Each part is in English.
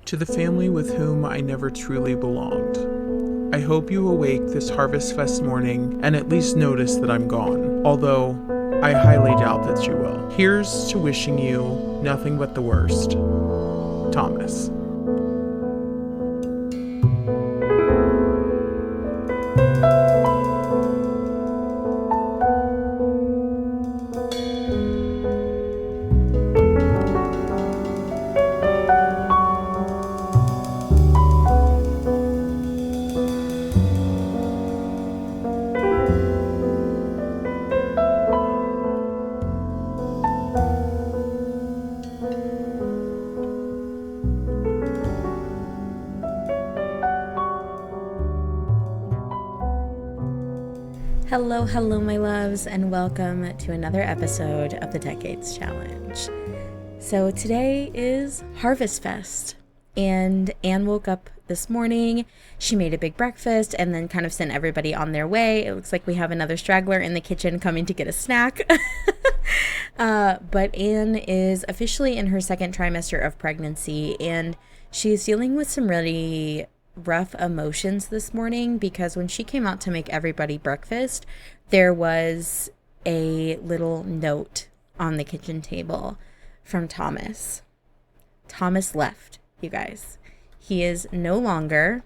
To the family with whom I never truly belonged. I hope you awake this Harvest Fest morning and at least notice that I'm gone, although I highly doubt that you will. Here's to wishing you nothing but the worst. Thomas. Hello, my loves, and welcome to another episode of the Decades Challenge. So today is Harvest Fest, and Anne woke up this morning. She made a big breakfast and then kind of sent everybody on their way. It looks like we have another straggler in the kitchen coming to get a snack. But Anne is officially in her second trimester of pregnancy, and she's dealing with some really rough emotions this morning because when she came out to make everybody breakfast, there was a little note on the kitchen table from Thomas. Thomas left, you guys. He is no longer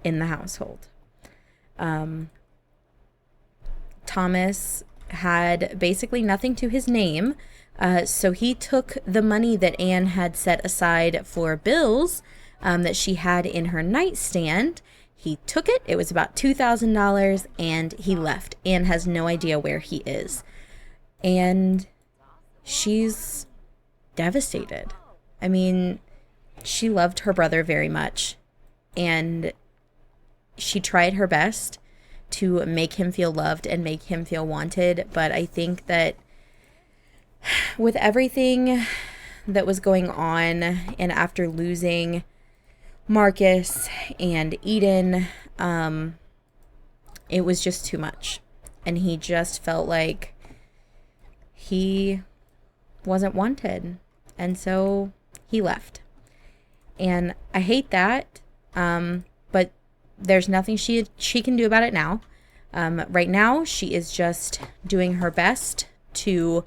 in the household. Thomas had basically nothing to his name, so he took the money that Anne had set aside for bills that she had in her nightstand. He took it. It was about $2,000, and he left. Anne has no idea where he is. And she's devastated. I mean, she loved her brother very much, and she tried her best to make him feel loved and make him feel wanted. But I think that with everything that was going on, and after losing Marcus and Eden, it was just too much, and he just felt like he wasn't wanted, and so he left. And I hate that, but there's nothing she can do about it now. Right now she is just doing her best to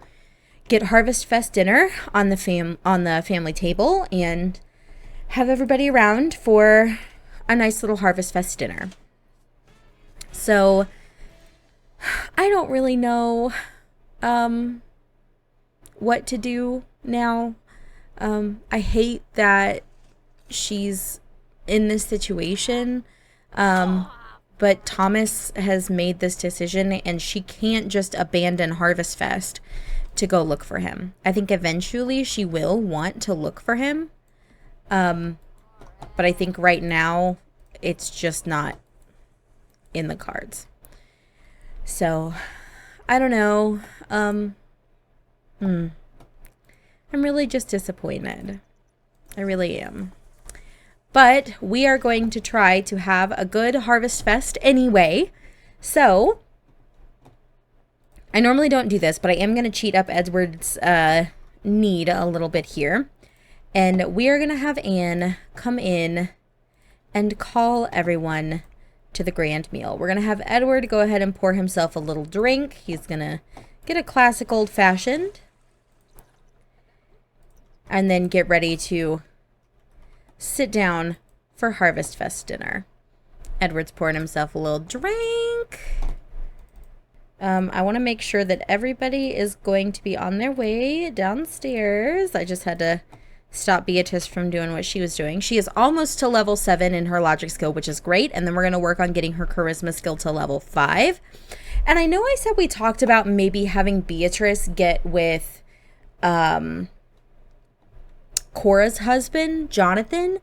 get Harvest Fest dinner on the family table and have everybody around for a nice little Harvest Fest dinner. So I don't really know what to do now. I hate that she's in this situation, but Thomas has made this decision, and she can't just abandon Harvest Fest to go look for him. I think eventually she will want to look for him. But I think right now it's just not in the cards. So I don't know. I'm really just disappointed. I really am. But we are going to try to have a good Harvest Fest anyway. So I normally don't do this, but I am going to cheat up Edward's need a little bit here. And we are going to have Anne come in and call everyone to the grand meal. We're going to have Edward go ahead and pour himself a little drink. He's going to get a classic old-fashioned and then get ready to sit down for Harvest Fest dinner. Edward's pouring himself a little drink. I want to make sure that everybody is going to be on their way downstairs. I just had to stop Beatrice from doing what she was doing. She is almost to level 7 in her logic skill, which is great. And then we're going to work on getting her charisma skill to level 5. And I know I said we talked about maybe having Beatrice get with Cora's husband, Jonathan.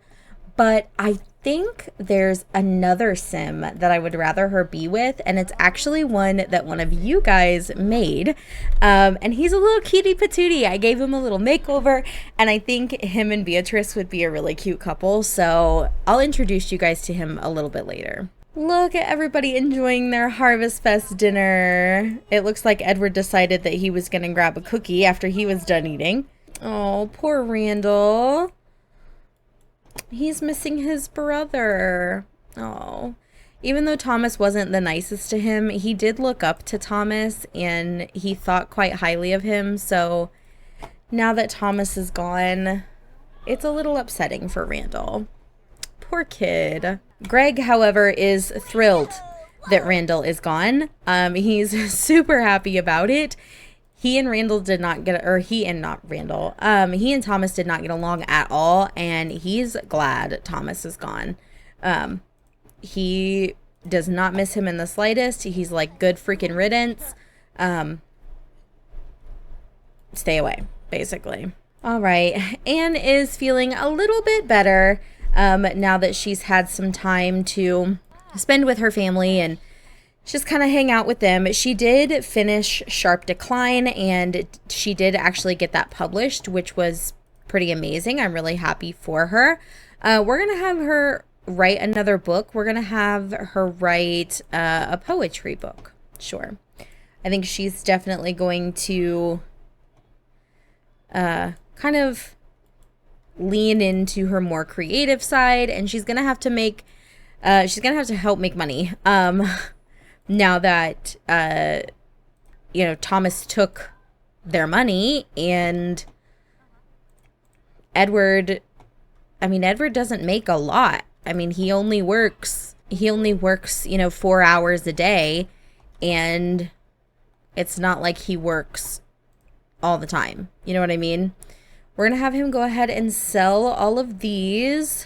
But I think there's another sim that I would rather her be with, and it's actually one that one of you guys made, and he's a little cutie patootie. I gave him a little makeover, and I think him and Beatrice would be a really cute couple, so I'll introduce you guys to him a little bit later. Look at everybody enjoying their Harvest Fest dinner. It looks like Edward decided that he was going to grab a cookie after he was done eating. Oh, poor Randall. He's missing his brother. Oh. Even though Thomas wasn't the nicest to him, he did look up to Thomas and he thought quite highly of him. So now that Thomas is gone, it's a little upsetting for Randall. Poor kid. Greg, however, is thrilled that Randall is gone. He's super happy about it. He and Randall did not get, or he and not Randall, he and Thomas did not get along at all, and he's glad Thomas is gone. He does not miss him in the slightest. He's like, good freaking riddance. Stay away, basically. All right, Anne is feeling a little bit better now that she's had some time to spend with her family and just kind of hang out with them. She did finish Sharp Decline, and she did actually get that published, which was pretty amazing. I'm really happy for her. We're going to have her write another book. We're going to have her write a poetry book. Sure. I think she's definitely going to kind of lean into her more creative side, and she's going to have to make, she's going to have to help make money. Now that, Thomas took their money, and Edward doesn't make a lot. I mean, he only works, 4 hours a day, and it's not like he works all the time. You know what I mean? We're going to have him go ahead and sell all of these.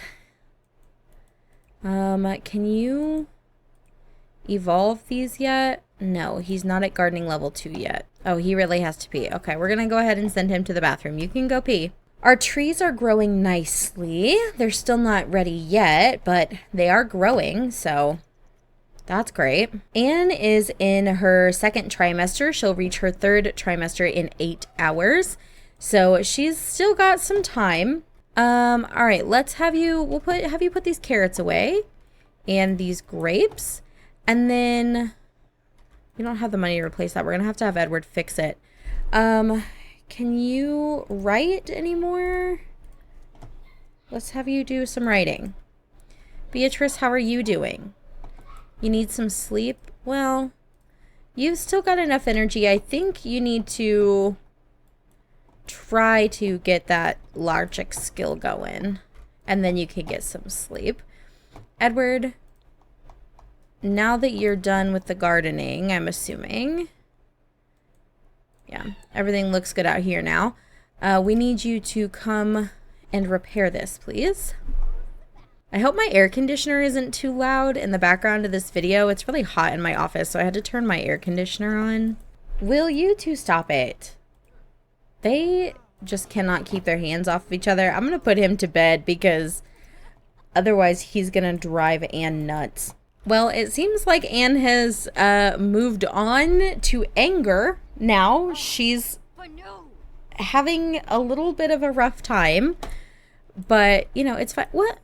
Can you evolve these yet? No, he's not at gardening level 2 yet. Oh, he really has to pee. Okay, we're gonna go ahead and send him to the bathroom. You can go pee. Our trees are growing nicely. They're still not ready yet, but they are growing, so that's great. Anne is in her 2nd trimester. She'll reach her 3rd trimester in 8 hours. So she's still got some time. All right, let's have you, have you put these carrots away and these grapes. And then we don't have the money to replace that. We're going to have Edward fix it. Can you write anymore? Let's have you do some writing. Beatrice, how are you doing? You need some sleep? Well, you've still got enough energy. I think you need to try to get that logic skill going, and then you can get some sleep. Edward, now that you're done with the gardening, I'm assuming. Yeah, everything looks good out here now. We need you to come and repair this, please. I hope my air conditioner isn't too loud in the background of this video. It's really hot in my office, so I had to turn my air conditioner on. Will you two stop it? They just cannot keep their hands off of each other. I'm going to put him to bed because otherwise he's going to drive Anne nuts. Well, it seems like Anne has moved on to anger now. She's having a little bit of a rough time, but, it's fine. What?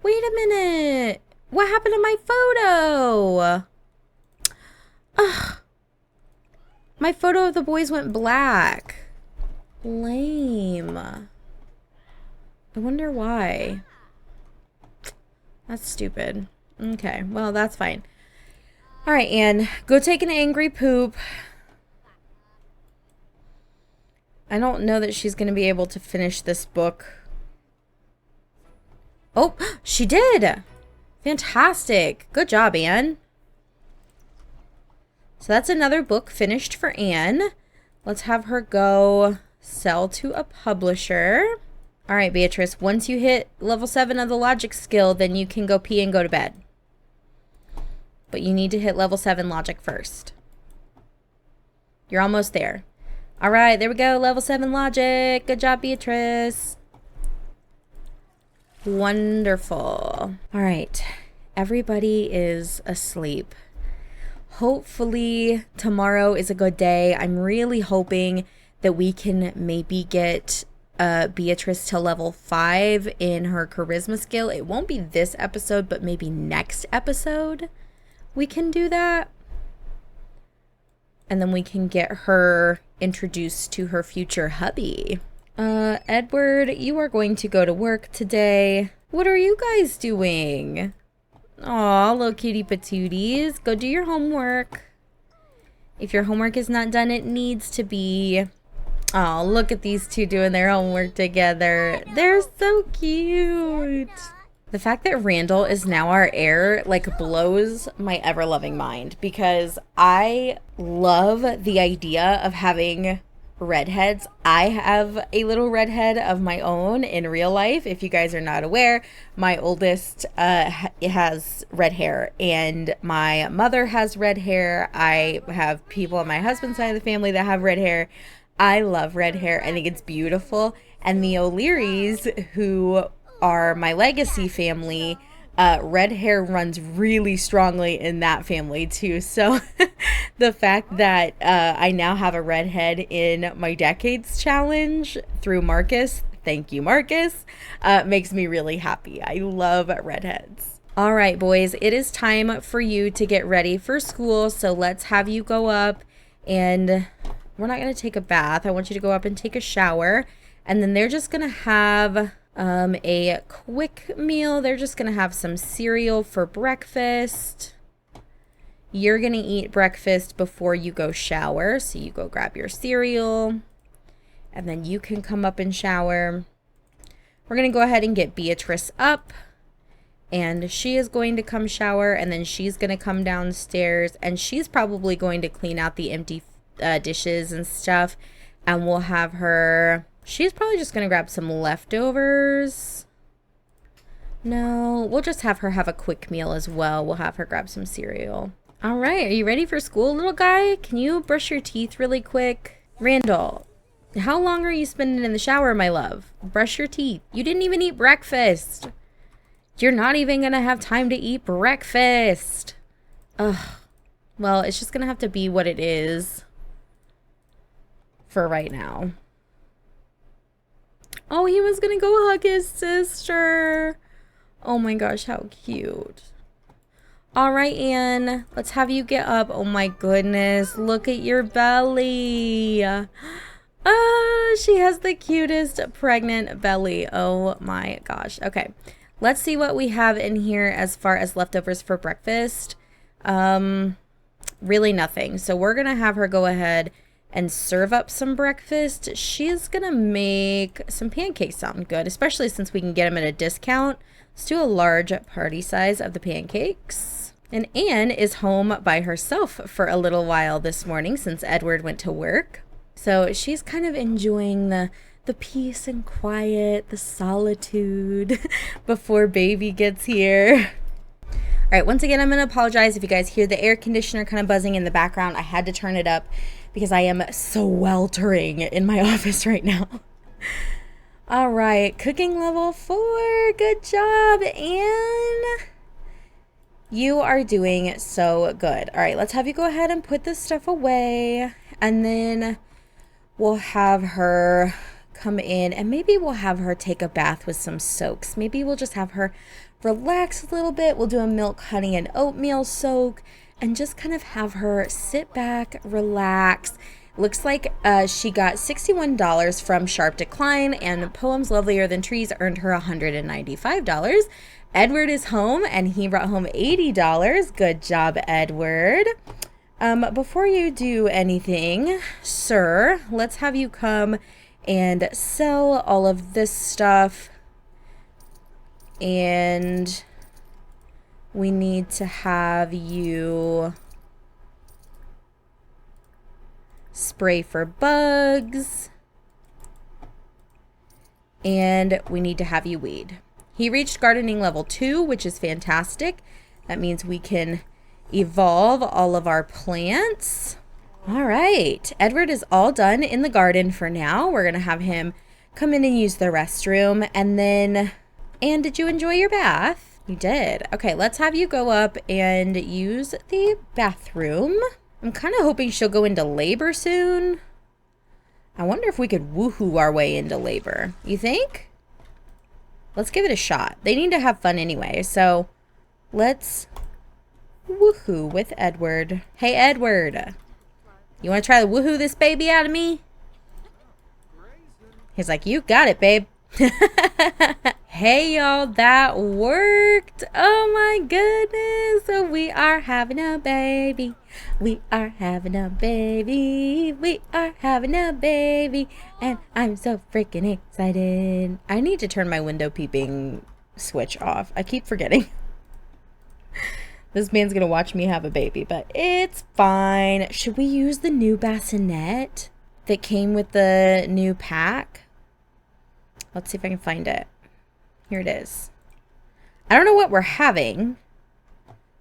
Wait a minute. What happened to my photo? Ugh. My photo of the boys went black. Lame. I wonder why. That's stupid. Okay, well, that's fine. All right, Anne, go take an angry poop. I don't know that she's going to be able to finish this book. Oh, she did. Fantastic. Good job, Anne. So that's another book finished for Anne. Let's have her go sell to a publisher. All right, Beatrice, once you hit level 7 of the logic skill, then you can go pee and go to bed. But you need to hit level 7 logic first. You're almost there. All right, there we go. Level 7 logic. Good job, Beatrice. Wonderful. All right, everybody is asleep. Hopefully tomorrow is a good day. I'm really hoping that we can maybe get Beatrice to level 5 in her charisma skill. It won't be this episode, but maybe next episode we can do that. And then we can get her introduced to her future hubby. Edward, you are going to go to work today. What are you guys doing? Aw, little cutie patooties. Go do your homework. If your homework is not done, it needs to be. Oh, look at these two doing their homework together. They're so cute. The fact that Randall is now our heir, like, blows my ever-loving mind, because I love the idea of having redheads. I have a little redhead of my own in real life. If you guys are not aware, my oldest has red hair, and my mother has red hair. I have people on my husband's side of the family that have red hair. I love red hair. I think it's beautiful. And the O'Learys, who are my legacy family, red hair runs really strongly in that family too. So the fact that I now have a redhead in my decades challenge through Marcus, thank you Marcus, makes me really happy. I love redheads. All right, boys, it is time for you to get ready for school. So let's have you go up, and we're not going to take a bath. I want you to go up and take a shower, and then they're just going to have a quick meal. They're just gonna have some cereal for breakfast. You're gonna eat breakfast before you go shower, so you go grab your cereal, and then you can come up and shower. We're gonna go ahead and get Beatrice up, and she is going to come shower, and then she's gonna come downstairs, and she's probably going to clean out the empty dishes and stuff, and we'll have her. She's probably just going to grab some leftovers. No, we'll just have her have a quick meal as well. We'll have her grab some cereal. All right, are you ready for school, little guy? Can you brush your teeth really quick? Randall, how long are you spending in the shower, my love? Brush your teeth. You didn't even eat breakfast. You're not even going to have time to eat breakfast. Ugh. Well, it's just going to have to be what it is for right now. Oh, he was gonna go hug his sister. Oh my gosh, how cute. All right, Anne, let's have you get up. Oh my goodness, look at your belly. She has the cutest pregnant belly. Oh my gosh. Okay, let's see what we have in here as far as leftovers for breakfast. Really nothing. So we're gonna have her go ahead and serve up some breakfast. She's gonna make some pancakes sound good, especially since we can get them at a discount. Let's do a large party size of the pancakes. And Anne is home by herself for a little while this morning since Edward went to work. So she's kind of enjoying the peace and quiet, the solitude before baby gets here. All right, once again, I'm gonna apologize if you guys hear the air conditioner kind of buzzing in the background. I had to turn it up because I am sweltering in my office right now. All right, cooking level 4. Good job, Anne. You are doing so good. All right, let's have you go ahead and put this stuff away, and then we'll have her come in, and maybe we'll have her take a bath with some soaks. Maybe we'll just have her relax a little bit. We'll do a milk, honey, and oatmeal soak, and just kind of have her sit back, relax. Looks like she got $61 from Sharp Decline, and Poems Lovelier Than Trees earned her $195. Edward is home, and he brought home $80. Good job, Edward. Before you do anything, sir, let's have you come and sell all of this stuff. And we need to have you spray for bugs. And we need to have you weed. He reached gardening level 2, which is fantastic. That means we can evolve all of our plants. All right, Edward is all done in the garden for now. We're gonna have him come in and use the restroom. And then, Anne, did you enjoy your bath? You did. Okay, let's have you go up and use the bathroom. I'm kind of hoping she'll go into labor soon. I wonder if we could woohoo our way into labor. You think? Let's give it a shot. They need to have fun anyway, so let's woohoo with Edward. Hey, Edward. You want to try to woohoo this baby out of me? He's like, you got it, babe. Hey, y'all, that worked. Oh, my goodness. So we are having a baby. We are having a baby. We are having a baby. And I'm so freaking excited. I need to turn my window peeping switch off. I keep forgetting. This man's going to watch me have a baby, but it's fine. Should we use the new bassinet that came with the new pack? Let's see if I can find it. Here it is. I don't know what we're having.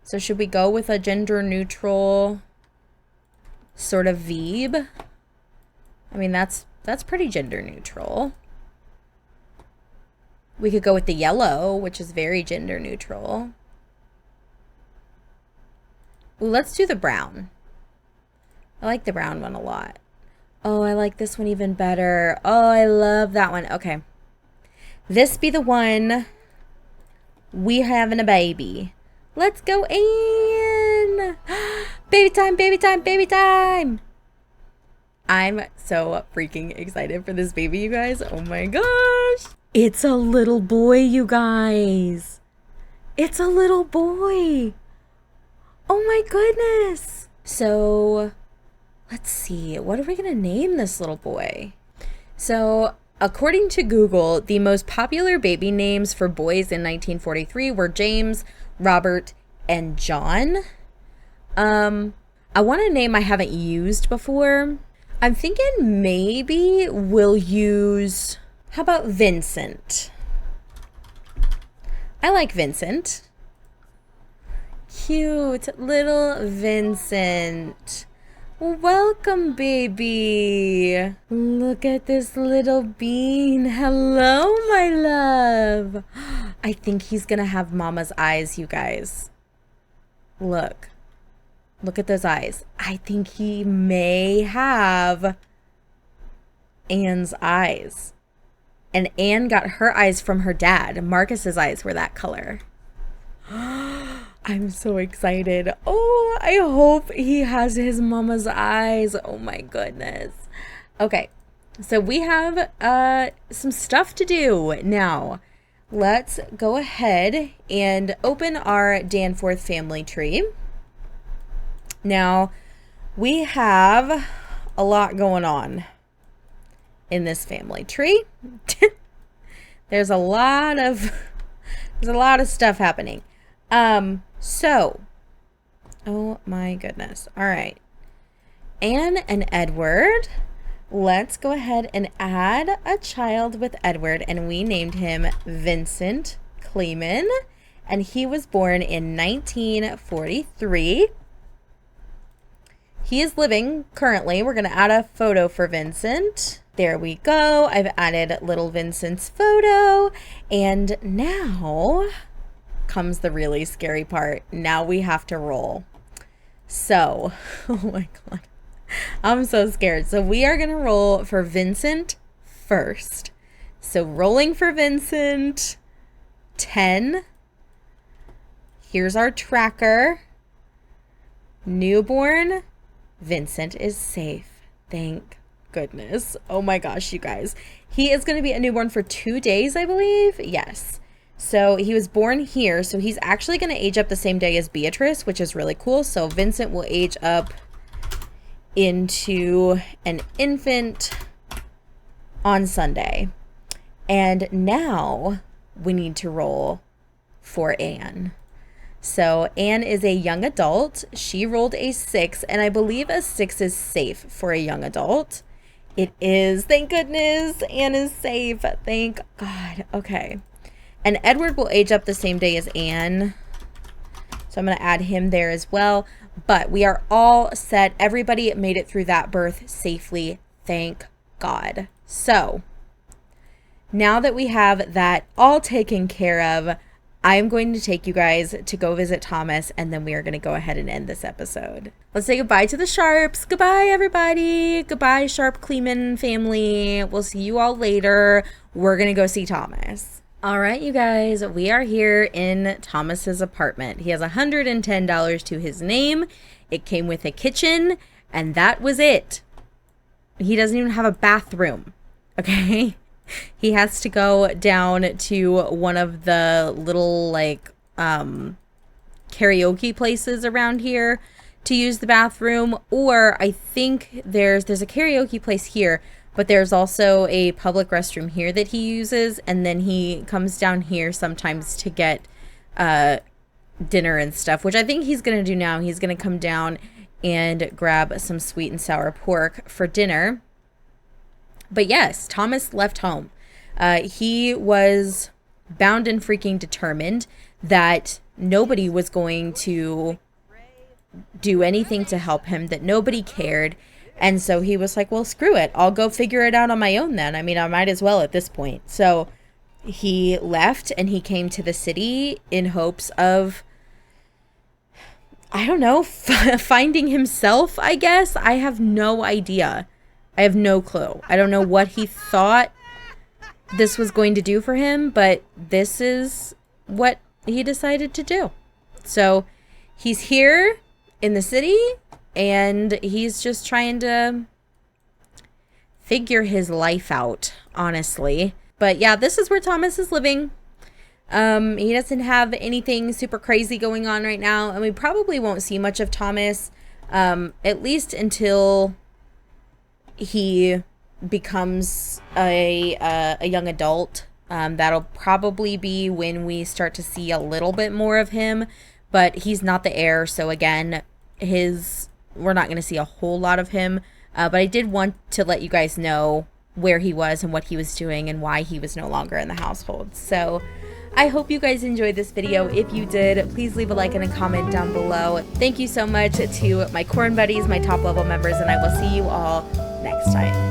So should we go with a gender neutral sort of Veeb? I mean, that's pretty gender neutral. We could go with the yellow, which is very gender neutral. Ooh, let's do the brown. I like the brown one a lot. Oh, I like this one even better. Oh, I love that one. Okay. This be the one. We having a baby. Let's go in. Baby time, baby time, baby time. I'm so freaking excited for this baby, you guys. Oh my gosh. It's a little boy, you guys. It's a little boy. Oh my goodness. So let's see. What are we going to name this little boy? So according to Google, the most popular baby names for boys in 1943 were James, Robert, and John. I want a name I haven't used before. I'm thinking maybe we'll use, how about Vincent? I like Vincent. Cute little Vincent. Welcome, baby. Look at this little bean. Hello, my love. I think he's gonna have mama's eyes, you guys. Look. Look at those eyes. I think he may have Anne's eyes. And Anne got her eyes from her dad. Marcus's eyes were that color. I'm so excited. Oh, I hope he has his mama's eyes. Oh my goodness. Okay, so we have some stuff to do now. Let's go ahead and open our Danforth family tree. Now, we have a lot going on in this family tree. There's a lot of stuff happening. So, oh my goodness. All right. Anne and Edward. Let's go ahead and add a child with Edward, and we named him Vincent Kleeman, and he was born in 1943. He is living currently. We're going to add a photo for Vincent. There we go. I've added little Vincent's photo, and now comes the really scary part. Now we have to roll. So, oh my God. I'm so scared. So we are going to roll for Vincent first. So rolling for Vincent, 10. Here's our tracker. Newborn. Vincent is safe. Thank goodness. Oh my gosh, you guys. He is going to be a newborn for 2 days, I believe. Yes. So he was born here. So he's actually going to age up the same day as Beatrice, which is really cool. So Vincent will age up into an infant on Sunday. And now we need to roll for Anne. So Anne is a young adult. She rolled a 6, and I believe a 6 is safe for a young adult. It is. Thank goodness. Anne is safe. Thank God. Okay. And Edward will age up the same day as Anne. So I'm going to add him there as well. But we are all set. Everybody made it through that birth safely. Thank God. So now that we have that all taken care of, I'm going to take you guys to go visit Thomas, and then we are going to go ahead and end this episode. Let's say goodbye to the Sharps. Goodbye, everybody. Goodbye, Sharp Kleeman family. We'll see you all later. We're going to go see Thomas. All right, you guys, we are here in Thomas's apartment. He has $110 to his name. It came with a kitchen, and that was it. He doesn't even have a bathroom, okay? He has to go down to one of the little like karaoke places around here to use the bathroom, or I think there's a karaoke place here, but there's also a public restroom here that he uses, and then he comes down here sometimes to get dinner and stuff, which I think he's gonna do now. He's gonna come down and grab some sweet and sour pork for dinner. But yes, Thomas left home. He was bound and freaking determined that nobody was going to do anything to help him, that nobody cared. And so he was like, well, screw it. I'll go figure it out on my own then. I mean, I might as well at this point. So he left and he came to the city in hopes of, I don't know, finding himself, I guess. I have no idea. I have no clue. I don't know what he thought this was going to do for him, but this is what he decided to do. So he's here in the city and he's just trying to figure his life out, honestly. But yeah, this is where Thomas is living. He doesn't have anything super crazy going on right now, and we probably won't see much of Thomas, at least until he becomes a young adult. That'll probably be when we start to see a little bit more of him, but he's not the heir, so again, we're not going to see a whole lot of him. But I did want to let you guys know where he was and what he was doing and why he was no longer in the household. So I hope you guys enjoyed this video. If you did, please leave a like and a comment down below. Thank you so much to my corn buddies, my top level members, and I will see you all next time.